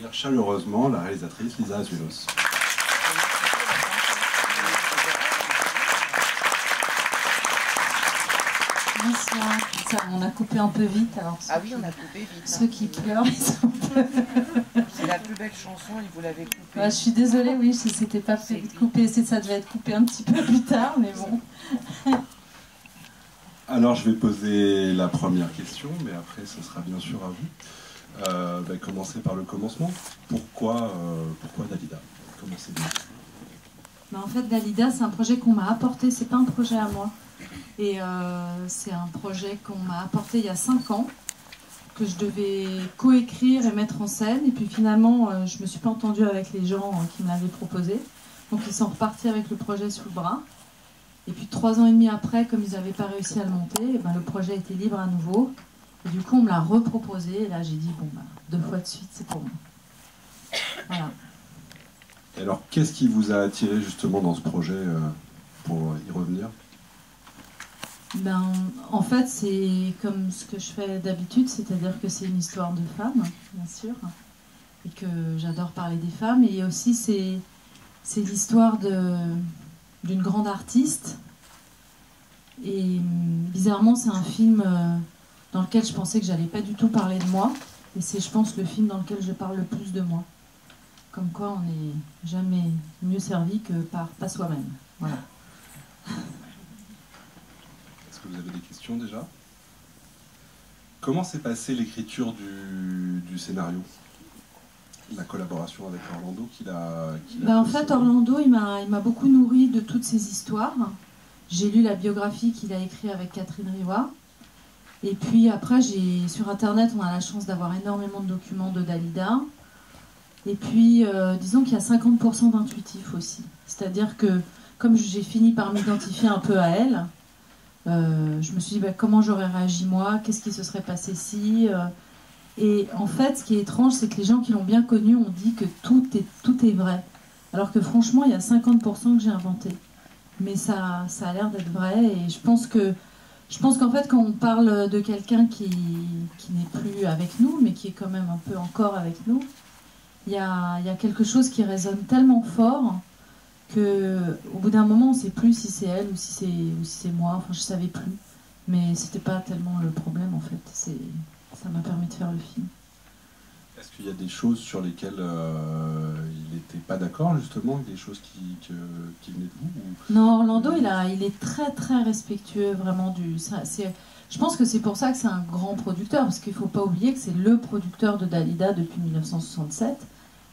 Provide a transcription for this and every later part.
accueillir chaleureusement la réalisatrice Lisa Azuelos. Bonsoir. Ça, on a coupé un peu vite. Alors, ah oui, on a coupé vite. Ceux qui pleurent, ils sont... C'est la plus belle chanson et vous l'avez coupée. Ouais, je suis désolée, oui, c'était pas fait couper. Ça devait être coupé un petit peu plus tard, mais bon. Alors, je vais poser la première question, mais après, ce sera bien sûr à vous. Commencer par le commencement. Pourquoi Dalida? Commencez bien. En fait, Dalida, c'est un projet qu'on m'a apporté. C'est pas un projet à moi. Et c'est un projet qu'on m'a apporté il y a 5 ans, que je devais coécrire et mettre en scène. Et puis finalement, je ne me suis pas entendue avec les gens qui me l'avaient proposé. Donc ils sont repartis avec le projet sous le bras. Et puis 3 ans et demi après, comme ils n'avaient pas réussi à le monter, le projet était libre à nouveau. Et du coup, on me l'a reproposé. Et là, j'ai dit, bon, 2 fois de suite, c'est pour moi. Voilà. Et alors, qu'est-ce qui vous a attiré justement dans ce projet pour y revenir? En fait, c'est comme ce que je fais d'habitude, c'est-à-dire que c'est une histoire de femmes, bien sûr, et que j'adore parler des femmes. Et aussi, c'est l'histoire d'une grande artiste. Et bizarrement, c'est un film dans lequel je pensais que j'allais pas du tout parler de moi. Et c'est, je pense, le film dans lequel je parle le plus de moi. Comme quoi, on n'est jamais mieux servi que par pas soi-même. Voilà. Vous avez des questions déjà? Comment s'est passée l'écriture du scénario? La collaboration avec Orlando en fait, Orlando, il m'a beaucoup nourri de toutes ces histoires. J'ai lu la biographie qu'il a écrite avec Catherine Riwa. Et puis après, sur Internet, on a la chance d'avoir énormément de documents de Dalida. Et puis, disons qu'il y a 50% d'intuitif aussi. C'est-à-dire que, comme j'ai fini par m'identifier un peu à elle, je me suis dit comment j'aurais réagi moi, qu'est-ce qui se serait passé si et en fait ce qui est étrange c'est que les gens qui l'ont bien connue ont dit que tout est vrai, alors que franchement il y a 50% que j'ai inventé, mais ça a l'air d'être vrai. Et je pense qu'en fait quand on parle de quelqu'un qui n'est plus avec nous mais qui est quand même un peu encore avec nous, il y a quelque chose qui résonne tellement fort qu'au bout d'un moment, on ne sait plus si c'est elle ou si c'est moi. Enfin, je ne savais plus. Mais c'était pas tellement le problème, en fait. Ça m'a permis de faire le film. Est-ce qu'il y a des choses sur lesquelles il n'était pas d'accord, justement, des choses qui venaient de vous ou... Non, Orlando, il est très, très respectueux, vraiment. Je pense que c'est pour ça que c'est un grand producteur, parce qu'il ne faut pas oublier que c'est le producteur de Dalida depuis 1967.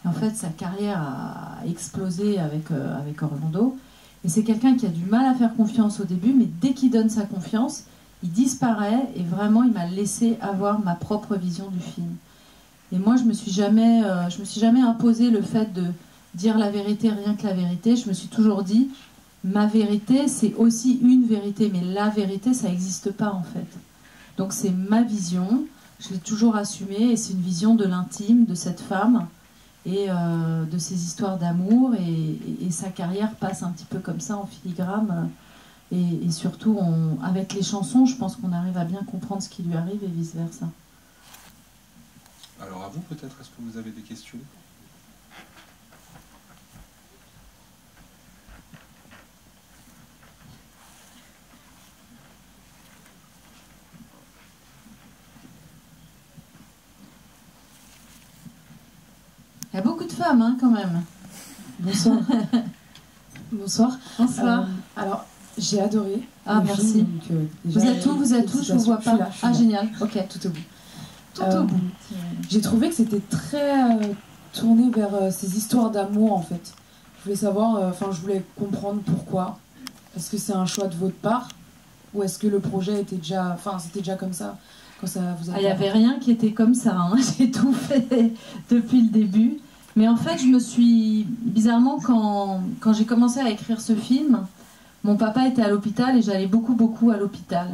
Et en fait, sa carrière a explosé avec Orlando. Et c'est quelqu'un qui a du mal à faire confiance au début, mais dès qu'il donne sa confiance, il disparaît. Et vraiment, il m'a laissé avoir ma propre vision du film. Et moi, je me suis jamais imposé le fait de dire la vérité, rien que la vérité. Je me suis toujours dit, ma vérité, c'est aussi une vérité. Mais la vérité, ça n'existe pas, en fait. Donc, c'est ma vision. Je l'ai toujours assumée. Et c'est une vision de l'intime de cette femme. Et de ses histoires d'amour, et sa carrière passe un petit peu comme ça en filigrane, et surtout avec les chansons je pense qu'on arrive à bien comprendre ce qui lui arrive et vice versa. Alors à vous peut-être, est-ce que vous avez des questions? Il y a beaucoup de femmes, hein, quand même. Bonsoir. Bonsoir. Bonsoir. Alors, j'ai adoré. Ah, merci. Film, donc, vous êtes où, je vous vois pas. Ah, génial. Ok. Tout au bout. Tout au bout. J'ai trouvé que c'était très tourné vers ces histoires d'amour, en fait. Je voulais savoir, je voulais comprendre pourquoi. Est-ce que c'est un choix de votre part? Ou est-ce que le projet était déjà... c'était déjà comme ça quand ça vous a... Il n'y avait rien qui était comme ça, hein. J'ai tout fait depuis le début. Mais en fait, je me suis... Bizarrement, quand j'ai commencé à écrire ce film, mon papa était à l'hôpital et j'allais beaucoup à l'hôpital.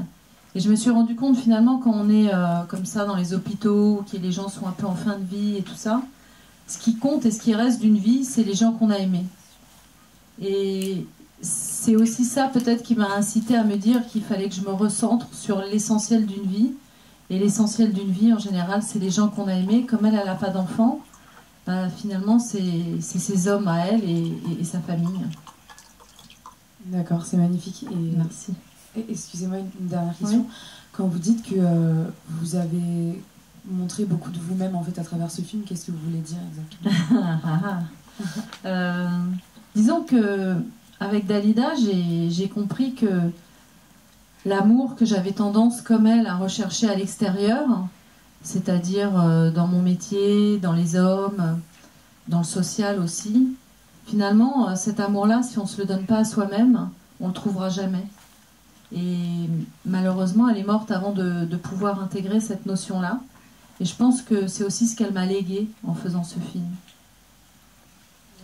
Et je me suis rendu compte finalement quand on est comme ça dans les hôpitaux, que les gens sont un peu en fin de vie et tout ça, ce qui compte et ce qui reste d'une vie, c'est les gens qu'on a aimés. Et c'est aussi ça peut-être qui m'a incité à me dire qu'il fallait que je me recentre sur l'essentiel d'une vie. Et l'essentiel d'une vie en général, c'est les gens qu'on a aimés. Comme elle n'a pas d'enfant, finalement, c'est ses hommes à elle et sa famille. D'accord, c'est magnifique. Et, Merci. excusez-moi, une dernière question. Oui. Quand vous dites que vous avez montré beaucoup de vous-même en fait à travers ce film, qu'est-ce que vous voulez dire exactement? Disons que avec Dalida, j'ai compris que l'amour que j'avais tendance, comme elle, à rechercher à l'extérieur, c'est-à-dire dans mon métier, dans les hommes, dans le social aussi, finalement, cet amour-là, si on ne se le donne pas à soi-même, on ne le trouvera jamais. Et malheureusement, elle est morte avant de pouvoir intégrer cette notion-là. Et je pense que c'est aussi ce qu'elle m'a légué en faisant ce film.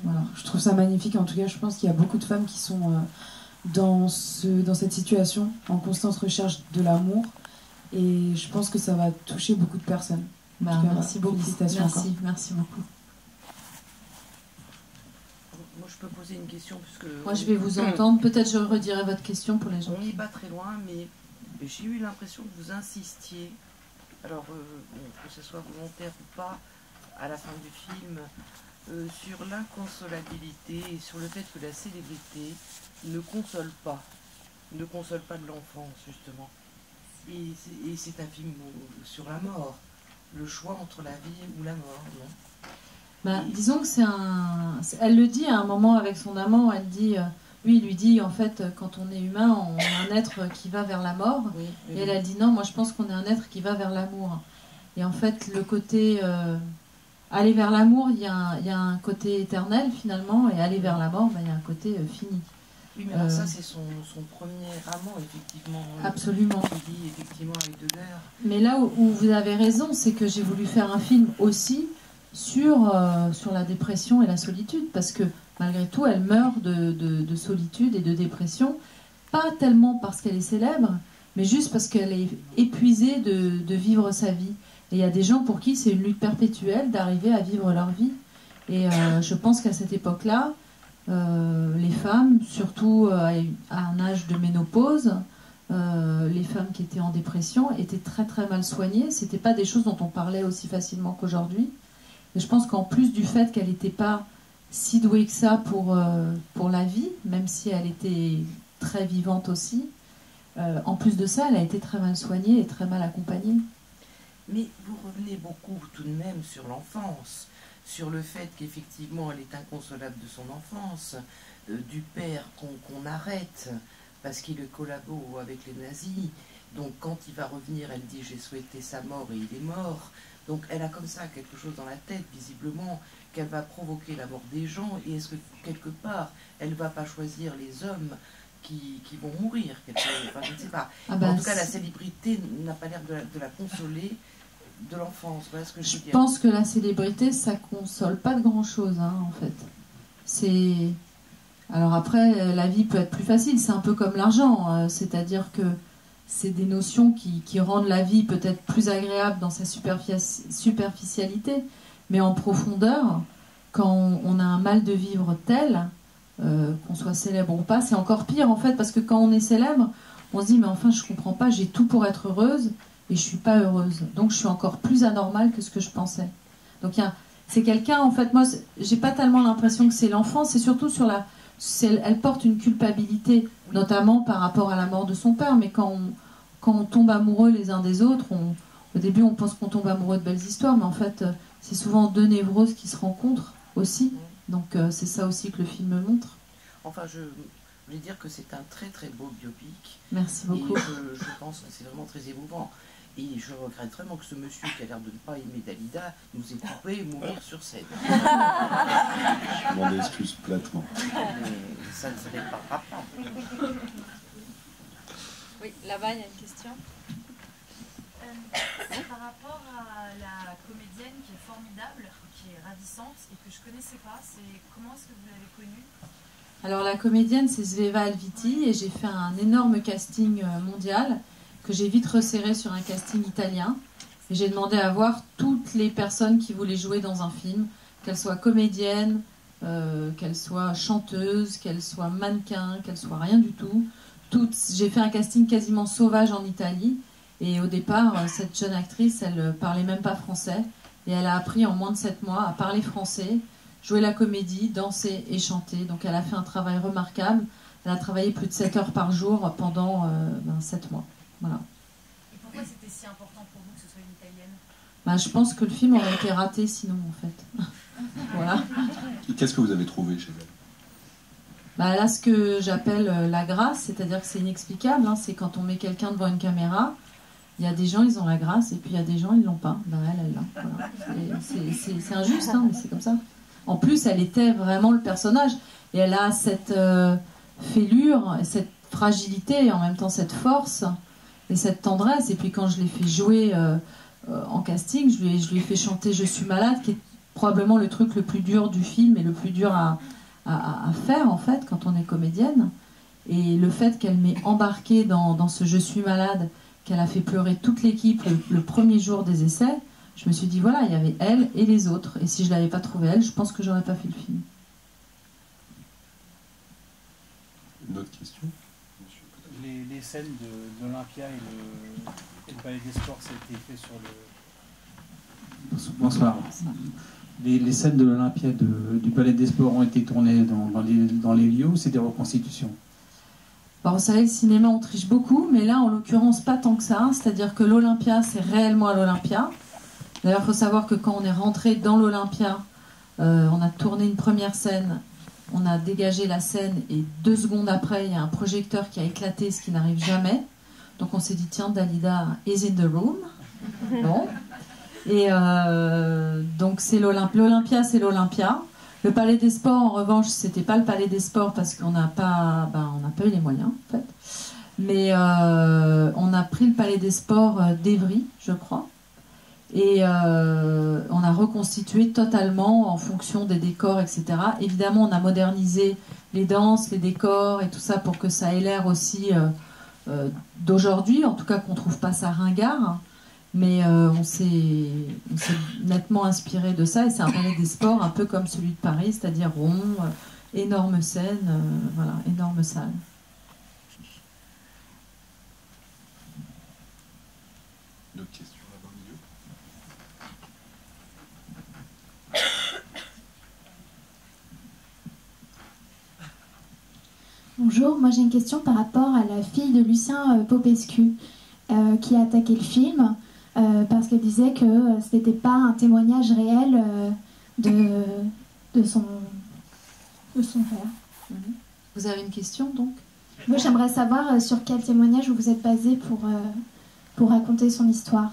Voilà. Je trouve ça magnifique. En tout cas, je pense qu'il y a beaucoup de femmes qui sont dans cette situation, en constante recherche de l'amour. Et je pense que ça va toucher beaucoup de personnes. Bah, cas, merci beaucoup. Félicitations encore. Merci beaucoup. Moi, je peux poser une question puisque... Moi, je vais vous entendre. Peut-être je redirai votre question pour les gens. On n'est pas très loin, mais j'ai eu l'impression que vous insistiez, alors bon, que ce soit volontaire ou pas, à la fin du film, sur l'inconsolabilité et sur le fait que la célébrité ne console pas de l'enfance, justement. Et c'est un film sur la mort, le choix entre la vie ou la mort, non? Bah, disons que elle le dit à un moment avec son amant, elle dit, lui il lui dit en fait quand on est humain, on est un être qui va vers la mort, Oui, et elle dit non, moi je pense qu'on est un être qui va vers l'amour. Et en fait le côté aller vers l'amour, il y a un côté éternel finalement, et aller vers la mort, il y a un côté fini. Oui, mais alors ça c'est son premier amant, effectivement. Absolument. Qui dit effectivement avec de l'air. Mais là où vous avez raison, c'est que j'ai voulu faire un film aussi sur la dépression et la solitude, parce que malgré tout, elle meurt de solitude et de dépression, pas tellement parce qu'elle est célèbre, mais juste parce qu'elle est épuisée de vivre sa vie. Et il y a des gens pour qui c'est une lutte perpétuelle d'arriver à vivre leur vie. Et je pense qu'à cette époque-là, les femmes, surtout à un âge de ménopause, les femmes qui étaient en dépression étaient très très mal soignées. C'était pas des choses dont on parlait aussi facilement qu'aujourd'hui. Et je pense qu'en plus du fait qu'elle n'était pas si douée que ça pour la vie, même si elle était très vivante aussi, en plus de ça, elle a été très mal soignée et très mal accompagnée. Mais vous revenez beaucoup tout de même sur l'enfance, sur le fait qu'effectivement elle est inconsolable de son enfance, du père qu'on arrête parce qu'il collabore avec les nazis. Donc quand il va revenir, elle dit j'ai souhaité sa mort et il est mort. Donc elle a comme ça quelque chose dans la tête, visiblement, qu'elle va provoquer la mort des gens. Et est-ce que quelque part, elle ne va pas choisir les hommes qui vont mourir enfin, je ne sais pas. Ah ben, en tout cas, la célébrité n'a pas l'air de la consoler de l'enfance. Voilà ce que je veux dire. pense que la célébrité, ça console pas de grand-chose, hein, en fait. C'est... Alors après, la vie peut être plus facile, c'est un peu comme l'argent, c'est-à-dire que c'est des notions qui rendent la vie peut-être plus agréable dans sa superficialité, mais en profondeur, quand on a un mal de vivre tel, qu'on soit célèbre ou pas, c'est encore pire en fait, parce que quand on est célèbre, on se dit mais enfin je comprends pas, j'ai tout pour être heureuse et je suis pas heureuse, donc je suis encore plus anormale que ce que je pensais. Donc c'est quelqu'un, en fait, moi j'ai pas tellement l'impression que c'est l'enfant, c'est surtout sur elle porte une culpabilité, notamment par rapport à la mort de son père, mais quand on tombe amoureux les uns des autres, au début on pense qu'on tombe amoureux de belles histoires, mais en fait c'est souvent deux névroses qui se rencontrent aussi, donc c'est ça aussi que le film montre. Enfin, je voulais dire que c'est un très très beau biopic. Merci beaucoup. Et je pense que c'est vraiment très émouvant. Et je regrette vraiment que ce monsieur qui a l'air de ne pas aimer Dalida nous ait coupé et mourir sur scène. Je m'en excuse platement. Mais ça ne se réparera pas. Oui, là-bas, il y a une question. Par rapport à la comédienne qui est formidable, qui est ravissante et que je ne connaissais pas, comment est-ce que vous l'avez connue? Alors la comédienne, c'est Sveva Alviti, et j'ai fait un énorme casting mondial que j'ai vite resserré sur un casting italien. Et j'ai demandé à voir toutes les personnes qui voulaient jouer dans un film, qu'elles soient comédiennes, qu'elles soient chanteuses, qu'elles soient mannequins, qu'elles soient rien du tout. J'ai fait un casting quasiment sauvage en Italie. Et au départ, cette jeune actrice, elle parlait même pas français. Et elle a appris en moins de 7 mois à parler français, jouer la comédie, danser et chanter. Donc elle a fait un travail remarquable. Elle a travaillé plus de 7 heures par jour pendant 7 mois. Voilà. Et pourquoi c'était si important pour vous que ce soit une Italienne? Je pense que le film aurait été raté sinon, en fait. Voilà. Et qu'est-ce que vous avez trouvé chez elle? Elle a ce que j'appelle la grâce, c'est-à-dire que c'est inexplicable. C'est quand on met quelqu'un devant une caméra, il y a des gens, ils ont la grâce, et puis il y a des gens, ils l'ont pas. Elle l'a. Voilà. C'est injuste, mais c'est comme ça. En plus, elle était vraiment le personnage. Et elle a cette fêlure, cette fragilité, et en même temps cette force, et cette tendresse. Et puis quand je l'ai fait jouer en casting, je lui ai fait chanter « Je suis malade », qui est probablement le truc le plus dur du film, et le plus dur à faire, en fait, quand on est comédienne. Et le fait qu'elle m'ait embarqué dans ce « Je suis malade », qu'elle a fait pleurer toute l'équipe le premier jour des essais, je me suis dit, voilà, il y avait elle et les autres. Et si je ne l'avais pas trouvée elle, je pense que j'aurais pas fait le film. Une autre question? Les scènes de l'Olympia et le Palais des Sports, ça a été fait sur le... Bonsoir. Les scènes de l'Olympia du Palais des Sports ont été tournées dans les lieux ou c'est des reconstitutions? Vous savez, le cinéma, on triche beaucoup, mais là, en l'occurrence, pas tant que ça. C'est-à-dire que l'Olympia, c'est réellement à l'Olympia. D'ailleurs, il faut savoir que quand on est rentré dans l'Olympia, on a tourné une première scène, on a dégagé la scène, et 2 secondes après, il y a un projecteur qui a éclaté, ce qui n'arrive jamais. Donc on s'est dit, tiens, Dalida is in the room. Bon. Et donc c'est l'Olympia, c'est l'Olympia. Le Palais des Sports, en revanche, c'était pas le Palais des Sports parce qu'on n'a pas eu les moyens, en fait. Mais on a pris le Palais des Sports d'Evry, je crois. Et on a reconstitué totalement en fonction des décors, etc. Évidemment, on a modernisé les danses, les décors et tout ça pour que ça ait l'air aussi d'aujourd'hui, en tout cas qu'on ne trouve pas ça ringard. Mais on s'est nettement inspiré de ça, et c'est un palais des sports un peu comme celui de Paris, c'est-à-dire rond, énorme scène, voilà, énorme salle. D'autres questions là-bas au milieu? Bonjour, moi j'ai une question par rapport à la fille de Lucien Popescu qui a attaqué le film parce qu'elle disait que ce n'était pas un témoignage réel de son père. Vous avez une question donc? Moi j'aimerais savoir sur quel témoignage vous vous êtes basé pour raconter son histoire.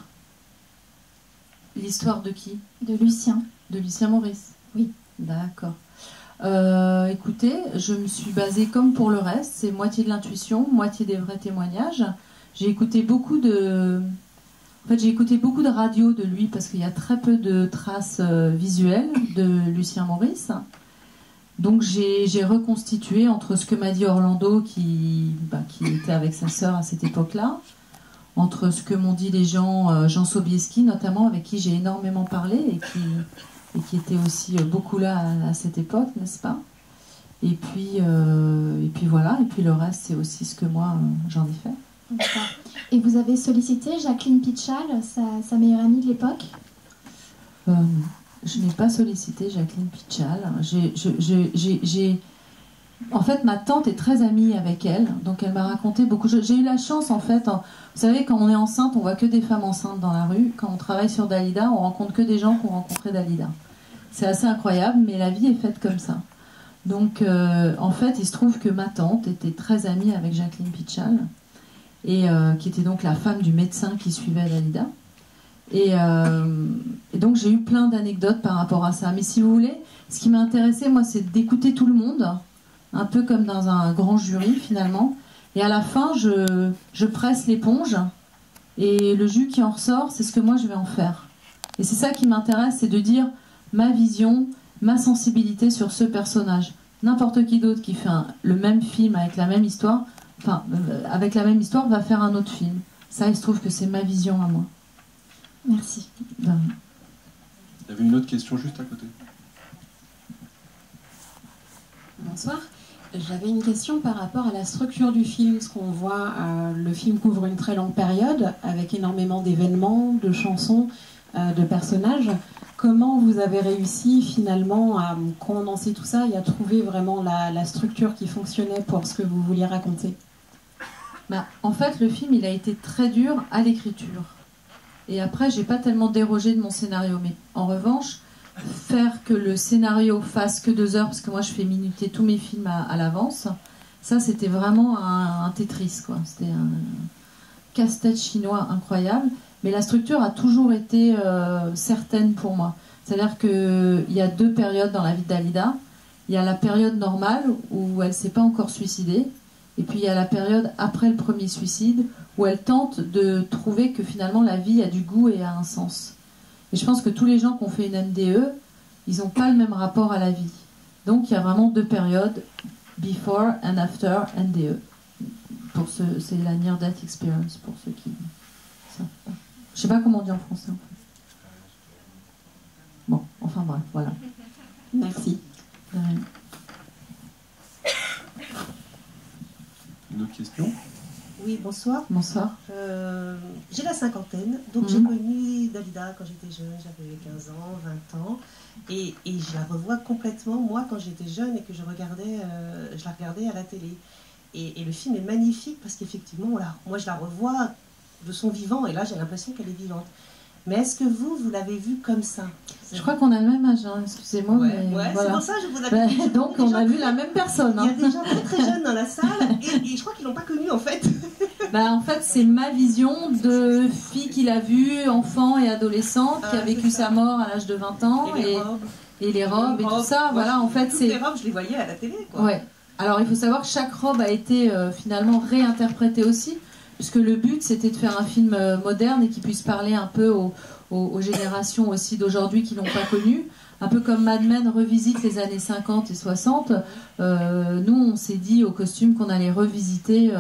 L'histoire de qui? De Lucien. De Lucien Maurice? Oui. D'accord. Écoutez, je me suis basée comme pour le reste, c'est moitié de l'intuition, moitié des vrais témoignages. J'ai écouté beaucoup de radios de lui parce qu'il y a très peu de traces visuelles de Lucien Maurice. Donc j'ai reconstitué entre ce que m'a dit Orlando qui était avec sa sœur à cette époque-là, entre ce que m'ont dit les gens, Jean Sobieski notamment, avec qui j'ai énormément parlé et qui était aussi beaucoup là à cette époque, n'est-ce pas? Et puis voilà, et puis le reste c'est aussi ce que moi j'en ai fait. D'accord. Et vous avez sollicité Jacqueline Pitchal, sa meilleure amie de l'époque? Je n'ai pas sollicité Jacqueline Pitchal. En fait, ma tante est très amie avec elle, donc elle m'a raconté beaucoup de choses. J'ai eu la chance, en fait, vous savez, quand on est enceinte, on voit que des femmes enceintes dans la rue. Quand on travaille sur Dalida, on rencontre que des gens qui ont rencontré Dalida. C'est assez incroyable, mais la vie est faite comme ça. Donc, en fait, il se trouve que ma tante était très amie avec Jacqueline Pitchal, et qui était donc la femme du médecin qui suivait Dalida. Et donc j'ai eu plein d'anecdotes par rapport à ça. Mais si vous voulez, ce qui m'a intéressé, moi, c'est d'écouter tout le monde, un peu comme dans un grand jury finalement. Et à la fin, je presse l'éponge, et le jus qui en ressort, c'est ce que moi je vais en faire. Et c'est ça qui m'intéresse, c'est de dire ma vision, ma sensibilité sur ce personnage. N'importe qui d'autre qui fait le même film avec la même histoire, avec la même histoire, va faire un autre film. Ça, il se trouve que c'est ma vision à moi. Merci. Il y avait une autre question juste à côté. Bonsoir. J'avais une question par rapport à la structure du film. Ce qu'on voit, le film couvre une très longue période avec énormément d'événements, de chansons, de personnages. comment vous avez réussi finalement à condenser tout ça et à trouver vraiment la structure qui fonctionnait pour ce que vous vouliez raconter? En fait, le film, il a été très dur à l'écriture. Et après, j'ai pas tellement dérogé de mon scénario. Mais en revanche, faire que le scénario fasse que 2 heures, parce que moi, je fais minuter tous mes films à l'avance, ça, c'était vraiment un Tetris, quoi. C'était un casse-tête chinois incroyable. Mais la structure a toujours été certaine pour moi. C'est-à-dire qu'il y a 2 périodes dans la vie de Dalida. Il y a la période normale, où elle ne s'est pas encore suicidée. Et puis il y a la période après le premier suicide où elle tente de trouver que finalement la vie a du goût et a un sens. Et je pense que tous les gens qui ont fait une MDE, ils n'ont pas le même rapport à la vie. Donc il y a vraiment 2 périodes, before and after MDE. C'est la Near Death Experience pour ceux qui savent pas. Je ne sais pas comment on dit en français. En fait. Bon, enfin bref, voilà. Merci. De rien. Une autre question? Oui, bonsoir. Bonsoir. J'ai la cinquantaine, donc j'ai connu Dalida quand j'étais jeune, j'avais 15 ans, 20 ans, et je la revois complètement, moi, quand j'étais jeune et que je la regardais à la télé. Et le film est magnifique parce qu'effectivement, moi je la revois de son vivant, et là j'ai l'impression qu'elle est vivante. Mais est-ce que vous l'avez vue comme ça? Je crois qu'on a le même âge, hein, excusez-moi. Ouais, mais voilà. C'est pour ça que je vous avais dit. Donc on a vu la même personne. Il y a des gens très très jeunes dans la salle, et je crois qu'ils l'ont pas connue en fait. En fait, c'est ma vision de fille qu'il a vue, enfant et adolescente, qui a vécu sa mort à l'âge de 20 ans. Et les robes et tout ça. Voilà, en fait, toutes les robes, je les voyais à la télé, quoi. Ouais. Alors il faut savoir que chaque robe a été finalement réinterprétée aussi, puisque le but c'était de faire un film moderne et qui puisse parler un peu aux générations aussi d'aujourd'hui qui l'ont pas connu. Un peu comme Mad Men revisite les années 50 et 60, nous on s'est dit au costume qu'on allait revisiter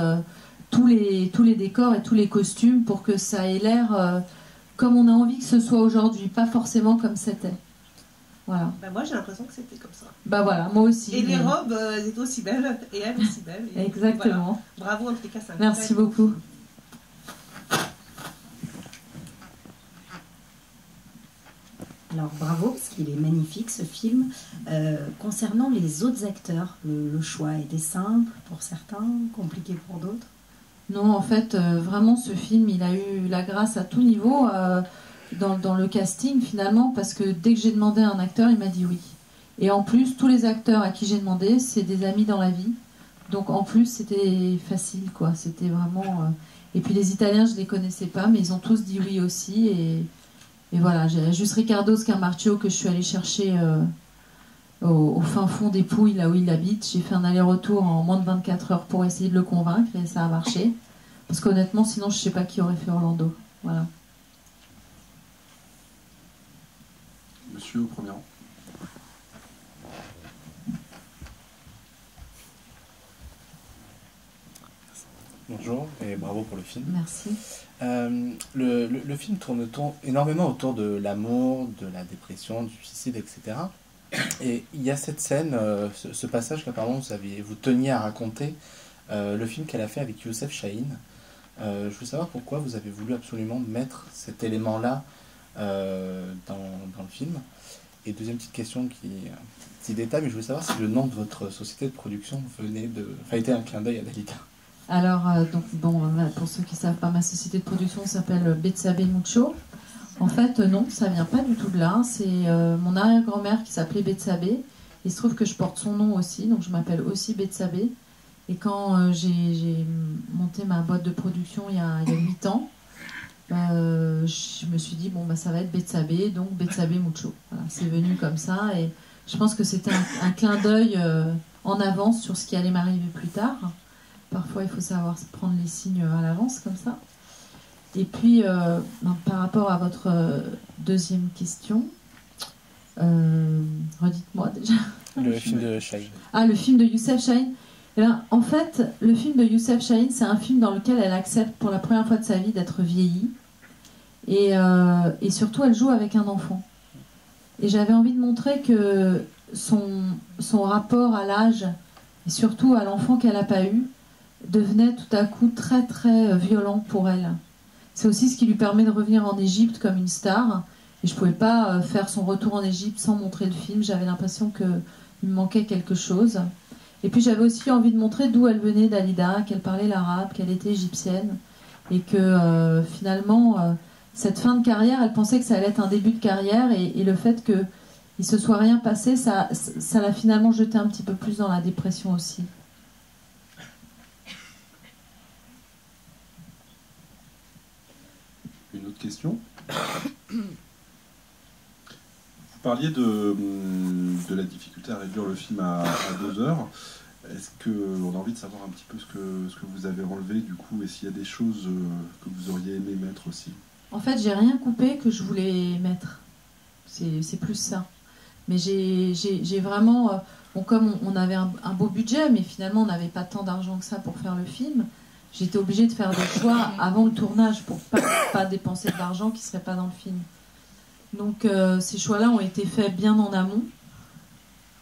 tous les décors et tous les costumes pour que ça ait l'air comme on a envie que ce soit aujourd'hui, pas forcément comme c'était. Voilà. Moi j'ai l'impression que c'était comme ça. Voilà, moi aussi. Et les robes étaient aussi belles, et elle aussi belle. Et exactement. Voilà. Bravo en tout cas, ça. Merci beaucoup. Alors bravo, parce qu'il est magnifique ce film. Concernant les autres acteurs, le choix était simple pour certains, compliqué pour d'autres? Non, en fait, vraiment ce film, il a eu la grâce à tout niveau dans le casting finalement, parce que dès que j'ai demandé à un acteur, il m'a dit oui. Et en plus, tous les acteurs à qui j'ai demandé, c'est des amis dans la vie. Donc en plus, c'était facile, quoi. C'était vraiment... Et puis les Italiens, je ne les connaissais pas, mais ils ont tous dit oui aussi. Et voilà, j'ai juste Riccardo Scamarcio que je suis allée chercher au fin fond des Pouilles, là où il habite. J'ai fait un aller-retour en moins de 24 heures pour essayer de le convaincre, et ça a marché. Parce qu'honnêtement, sinon, je ne sais pas qui aurait fait Orlando. Voilà. Monsieur au premier rang. Bonjour et bravo pour le film. Merci. Le film tourne énormément autour de l'amour, de la dépression, du suicide, etc. Et il y a cette scène, ce passage qu'apparemment vous teniez à raconter, le film qu'elle a fait avec Youssef Chahine. Je veux savoir pourquoi vous avez voulu absolument mettre cet élément-là dans le film. Et deuxième petite question, petit détail, mais je voulais savoir si le nom de votre société de production était un clin d'œil à Dalida. Alors, pour ceux qui ne savent pas, ma société de production s'appelle Betsabe Mucho. En fait, non, ça vient pas du tout de là. C'est mon arrière-grand-mère qui s'appelait Betsabe. Il se trouve que je porte son nom aussi, donc je m'appelle aussi Betsabe. Et quand j'ai monté ma boîte de production il y a 8 ans, je me suis dit, ça va être Betsabe, donc Betsabe Mucho. Voilà, c'est venu comme ça, et je pense que c'était un clin d'œil en avance sur ce qui allait m'arriver plus tard. Parfois, il faut savoir prendre les signes à l'avance, comme ça. Et puis, par rapport à votre deuxième question, redites-moi déjà. Le film de Chahine. Ah, le film de Youssef Chahine. En fait, le film de Youssef Chahine, c'est un film dans lequel elle accepte pour la première fois de sa vie d'être vieillie. Et surtout, elle joue avec un enfant. Et j'avais envie de montrer que son rapport à l'âge, et surtout à l'enfant qu'elle n'a pas eu, devenait tout à coup très très violent pour elle. C'est aussi ce qui lui permet de revenir en Égypte comme une star Et je pouvais pas faire son retour en Égypte sans montrer le film. J'avais l'impression qu'il me manquait quelque chose. Et puis j'avais aussi envie de montrer d'où elle venait, Dalida, qu'elle parlait l'arabe, qu'elle était égyptienne. Et que finalement, cette fin de carrière, elle pensait que ça allait être un début de carrière. Et le fait qu'il ne se soit rien passé, ça l'a finalement jeté un petit peu plus dans la dépression aussi. Une autre question? Vous parliez de la difficulté à réduire le film à 2 heures. Est-ce qu'on a envie de savoir un petit peu ce que vous avez enlevé du coup, et s'il y a des choses que vous auriez aimé mettre aussi? En fait, j'ai rien coupé que je voulais mettre. C'est plus ça. Mais j'ai vraiment... bon, comme on avait un beau budget, mais finalement on n'avait pas tant d'argent que ça pour faire le film, j'étais obligée de faire des choix avant le tournage pour pas dépenser de l'argent qui ne serait pas dans le film. Donc ces choix-là ont été faits bien en amont.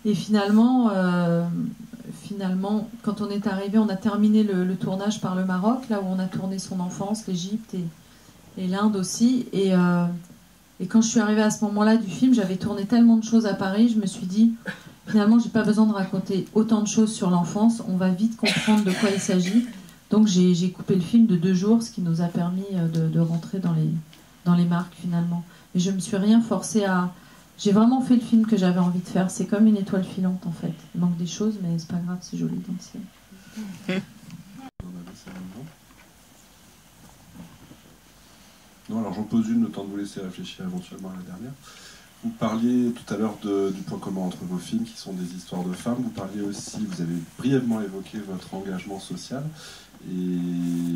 Et finalement, quand on est arrivé, on a terminé le tournage par le Maroc, là où on a tourné son enfance, l'Égypte et l'Inde aussi. Et quand je suis arrivée à ce moment-là du film, j'avais tourné tellement de choses à Paris, je me suis dit, finalement, j'ai pas besoin de raconter autant de choses sur l'enfance, on va vite comprendre de quoi il s'agit. Donc j'ai coupé le film de 2 jours, ce qui nous a permis de rentrer dans les marques finalement. Mais je me suis rien forcée à... J'ai vraiment fait le film que j'avais envie de faire. C'est comme une étoile filante en fait. Il manque des choses, mais c'est pas grave, c'est joli dans le ciel. Non, alors j'en pose une, le temps de vous laisser réfléchir éventuellement à la dernière. Vous parliez tout à l'heure du point commun entre vos films, qui sont des histoires de femmes. Vous parliez aussi, vous avez brièvement évoqué votre engagement social. Et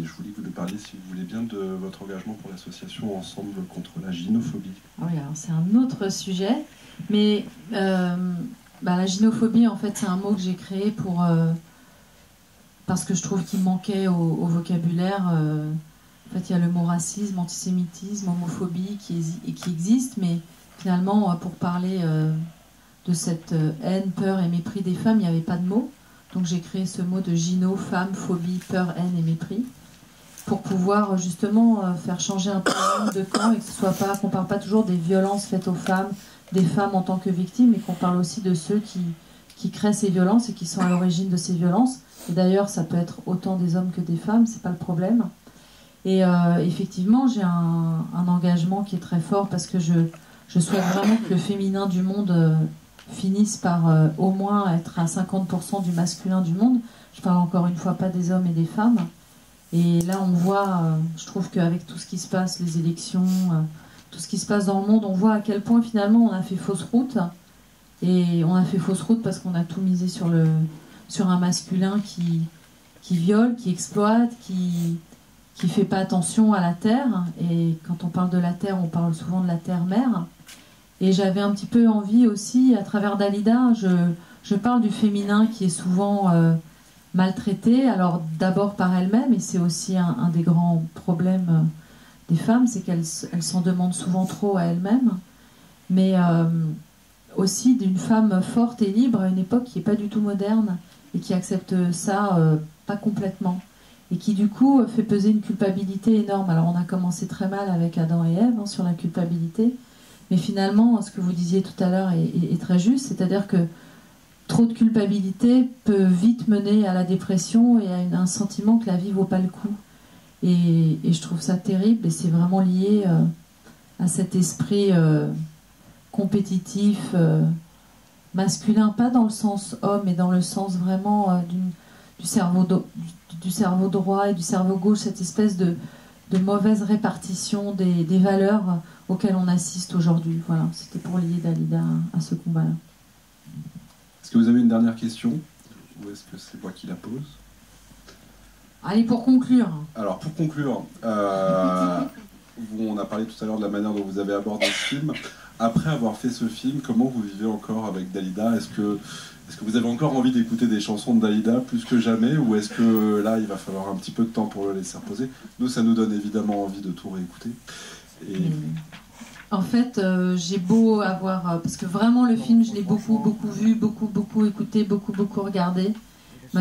je voulais que vous nous parliez, si vous voulez bien, de votre engagement pour l'association Ensemble contre la gynophobie. Oui, alors c'est un autre sujet. Mais la gynophobie, en fait, c'est un mot que j'ai créé parce que je trouve qu'il manquait au vocabulaire. En fait, il y a le mot racisme, antisémitisme, homophobie qui existe, mais finalement, pour parler de cette haine, peur et mépris des femmes, il n'y avait pas de mot. Donc j'ai créé ce mot de gyno, femme, phobie, peur, haine et mépris, pour pouvoir justement faire changer un peu de camp et que ce soit pas, qu'on parle pas toujours des violences faites aux femmes, des femmes en tant que victimes, mais qu'on parle aussi de ceux qui créent ces violences et qui sont à l'origine de ces violences. Et d'ailleurs, ça peut être autant des hommes que des femmes, c'est pas le problème. Et effectivement, j'ai un engagement qui est très fort parce que je souhaite vraiment que le féminin du monde finissent par au moins être à 50% du masculin du monde. Je parle encore une fois pas des hommes et des femmes. Et là, on voit, je trouve qu'avec tout ce qui se passe, les élections, tout ce qui se passe dans le monde, on voit à quel point finalement on a fait fausse route. Et on a fait fausse route parce qu'on a tout misé sur un masculin qui viole, qui exploite, qui fait pas attention à la terre. Et quand on parle de la terre, on parle souvent de la terre-mère. Et j'avais un petit peu envie aussi, à travers Dalida, je parle du féminin qui est souvent maltraité, alors d'abord par elle-même, et c'est aussi un des grands problèmes des femmes, c'est qu'elles s'en demandent souvent trop à elles-mêmes, mais aussi d'une femme forte et libre à une époque qui n'est pas du tout moderne, et qui accepte ça pas complètement, et qui du coup fait peser une culpabilité énorme. Alors on a commencé très mal avec Adam et Ève sur la culpabilité, mais finalement, ce que vous disiez tout à l'heure est très juste, c'est-à-dire que trop de culpabilité peut vite mener à la dépression et à un sentiment que la vie vaut pas le coup. Et je trouve ça terrible, et c'est vraiment lié à cet esprit compétitif, masculin, pas dans le sens homme, mais dans le sens vraiment du cerveau droit et du cerveau gauche, cette espèce de mauvaise répartition des valeurs auxquelles on assiste aujourd'hui. Voilà, c'était pour lier Dalida à ce combat-là. Est-ce que vous avez une dernière question, ou est-ce que c'est moi qui la pose? Allez, pour conclure. Alors, pour conclure, on a parlé tout à l'heure de la manière dont vous avez abordé le film. Après avoir fait ce film, comment vous vivez encore avec Dalida? Est-ce que vous avez encore envie d'écouter des chansons de Dalida plus que jamais, ou est-ce que là, il va falloir un petit peu de temps pour le laisser reposer? Nous, ça nous donne évidemment envie de tout réécouter. Et... En fait, j'ai beau avoir... parce que vraiment, le film, je l'ai beaucoup vu, beaucoup écouté, beaucoup regardé.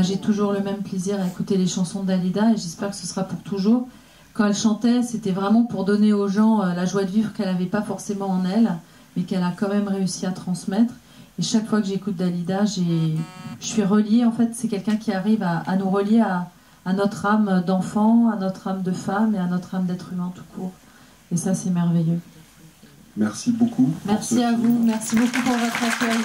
J'ai toujours le même plaisir à écouter les chansons de Dalida, et j'espère que ce sera pour toujours. quand elle chantait, c'était vraiment pour donner aux gens la joie de vivre qu'elle n'avait pas forcément en elle, mais qu'elle a quand même réussi à transmettre. Et chaque fois que j'écoute Dalida, je suis reliée. En fait, c'est quelqu'un qui arrive à nous relier à notre âme d'enfant, à notre âme de femme et à notre âme d'être humain tout court. Et ça, c'est merveilleux. Merci beaucoup. Merci à vous. Merci beaucoup pour votre accueil.